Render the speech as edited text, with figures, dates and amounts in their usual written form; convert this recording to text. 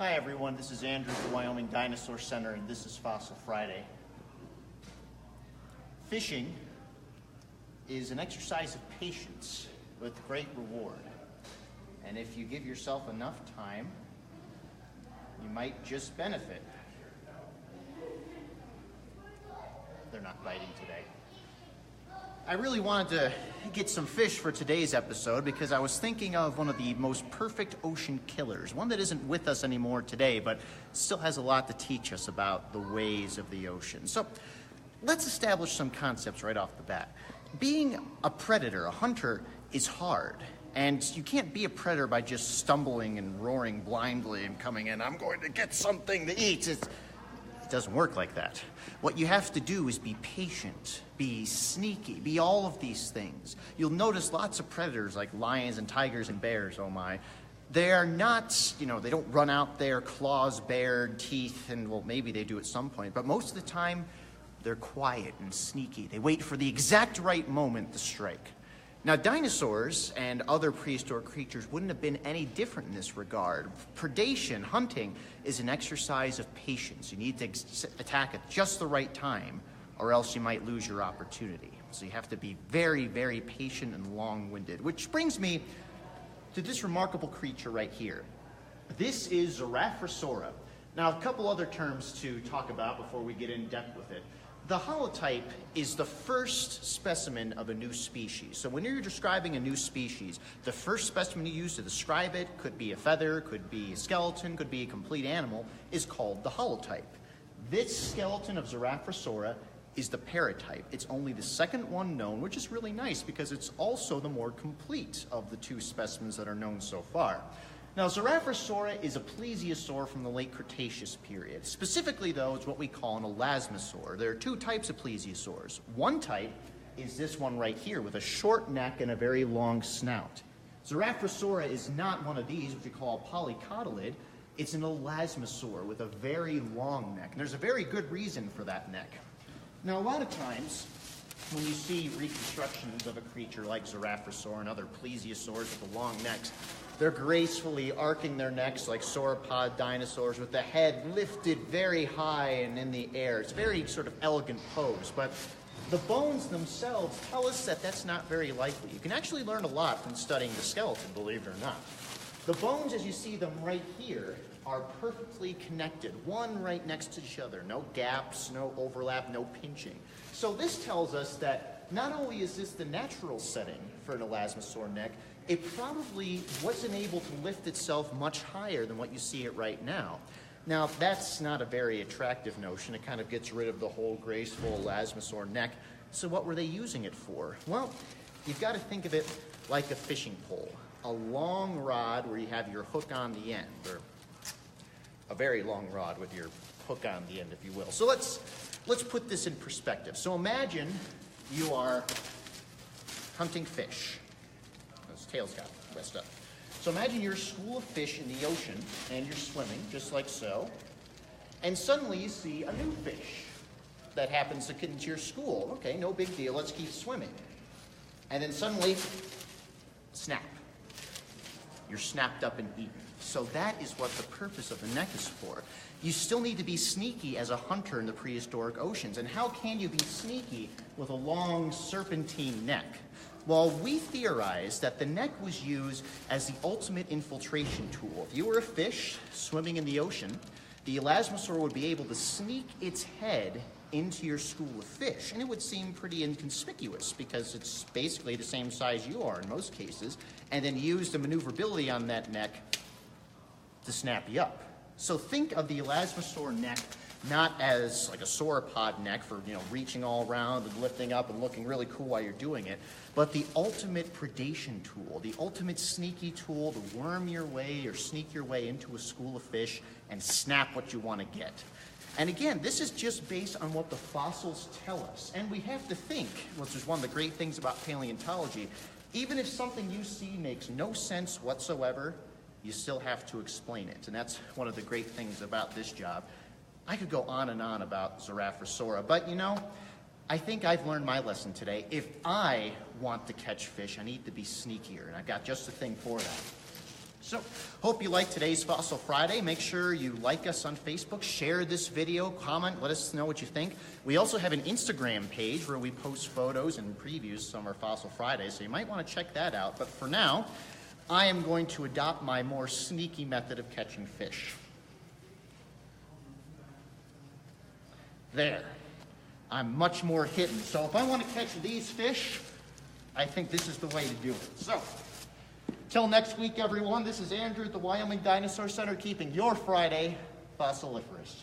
Hi everyone, this is Andrew at the Wyoming Dinosaur Center, and this is Fossil Friday. Fishing is an exercise of patience with great reward. And if you give yourself enough time, you might just benefit. They're not biting today. I really wanted to get some fish for today's episode because I was thinking of one of the most perfect ocean killers, one that isn't with us anymore today, but still has a lot to teach us about the ways of the ocean. So let's establish some concepts right off the bat. Being a predator, a hunter, is hard. And you can't be a predator by just stumbling and roaring blindly and coming in, I'm going to get something to eat. It doesn't work like that. What you have to do is be patient, be sneaky, be all of these things. You'll notice lots of predators like lions and tigers and bears, oh my, they are not, they don't run out there, claws bared, teeth, and well, maybe they do at some point, but most of the time, they're quiet and sneaky. They wait for the exact right moment to strike. Now, dinosaurs and other prehistoric creatures wouldn't have been any different in this regard. Predation, hunting, is an exercise of patience. You need to attack at just the right time, or else you might lose your opportunity. So you have to be very, very patient and long-winded, which brings me to this remarkable creature right here. This is Zoraphosora. Now, a couple other terms to talk about before we get in depth with it. The holotype is the first specimen of a new species. So when you're describing a new species, the first specimen you use to describe it, could be a feather, could be a skeleton, could be a complete animal, is called the holotype. This skeleton of Zoraphosora is the paratype. It's only the second one known, which is really nice because it's also the more complete of the two specimens that are known so far. Now, Zoraphosora is a plesiosaur from the late Cretaceous period. Specifically, though, it's what we call an elasmosaur. There are two types of plesiosaurs. One type is this one right here with a short neck and a very long snout. Zoraphosora is not one of these, which we call a polycotyledon. It's an elasmosaur with a very long neck. And there's a very good reason for that neck. Now, a lot of times, when you see reconstructions of a creature like Zoraphosora and other plesiosaurs with the long necks, they're gracefully arcing their necks like sauropod dinosaurs with the head lifted very high and in the air. It's a very sort of elegant pose, but the bones themselves tell us that that's not very likely. You can actually learn a lot from studying the skeleton, believe it or not. The bones, as you see them right here, are perfectly connected, one right next to each other. No gaps, no overlap, no pinching. So this tells us that not only is this the natural setting for an elasmosaur neck, it probably wasn't able to lift itself much higher than what you see it right now. Now, that's not a very attractive notion. It kind of gets rid of the whole graceful elasmosaur neck. So what were they using it for? Well, you've got to think of it like a fishing pole. A long rod where you have your hook on the end, or a very long rod with your hook on the end, if you will. So let's put this in perspective. So imagine you are hunting fish. His tail's got messed up. So imagine you're a school of fish in the ocean, and you're swimming, just like so, and suddenly you see a new fish that happens to get into your school. Okay, no big deal, let's keep swimming. And then suddenly, snap. You're snapped up and eaten. So that is what the purpose of the neck is for. You still need to be sneaky as a hunter in the prehistoric oceans. And how can you be sneaky with a long serpentine neck? Well, we theorize that the neck was used as the ultimate infiltration tool. If you were a fish swimming in the ocean, the elasmosaur would be able to sneak its head into your school of fish, and it would seem pretty inconspicuous because it's basically the same size you are in most cases, and then use the maneuverability on that neck to snap you up. So think of the elasmosaur neck not as like a sauropod neck for, reaching all around and lifting up and looking really cool while you're doing it, but the ultimate predation tool, the ultimate sneaky tool to worm your way or sneak your way into a school of fish and snap what you want to get. And again, this is just based on what the fossils tell us. And we have to think, which is one of the great things about paleontology, even if something you see makes no sense whatsoever, you still have to explain it. And that's one of the great things about this job. I could go on and on about Zoraphosora, but I think I've learned my lesson today. If I want to catch fish, I need to be sneakier, and I've got just the thing for that. So, hope you liked today's Fossil Friday. Make sure you like us on Facebook, share this video, comment, let us know what you think. We also have an Instagram page where we post photos and previews some of our Fossil Fridays, so you might want to check that out. But for now, I am going to adopt my more sneaky method of catching fish. There. I'm much more hidden. So if I want to catch these fish, I think this is the way to do it. So, till next week, everyone, this is Andrew at the Wyoming Dinosaur Center, keeping your Friday fossiliferous.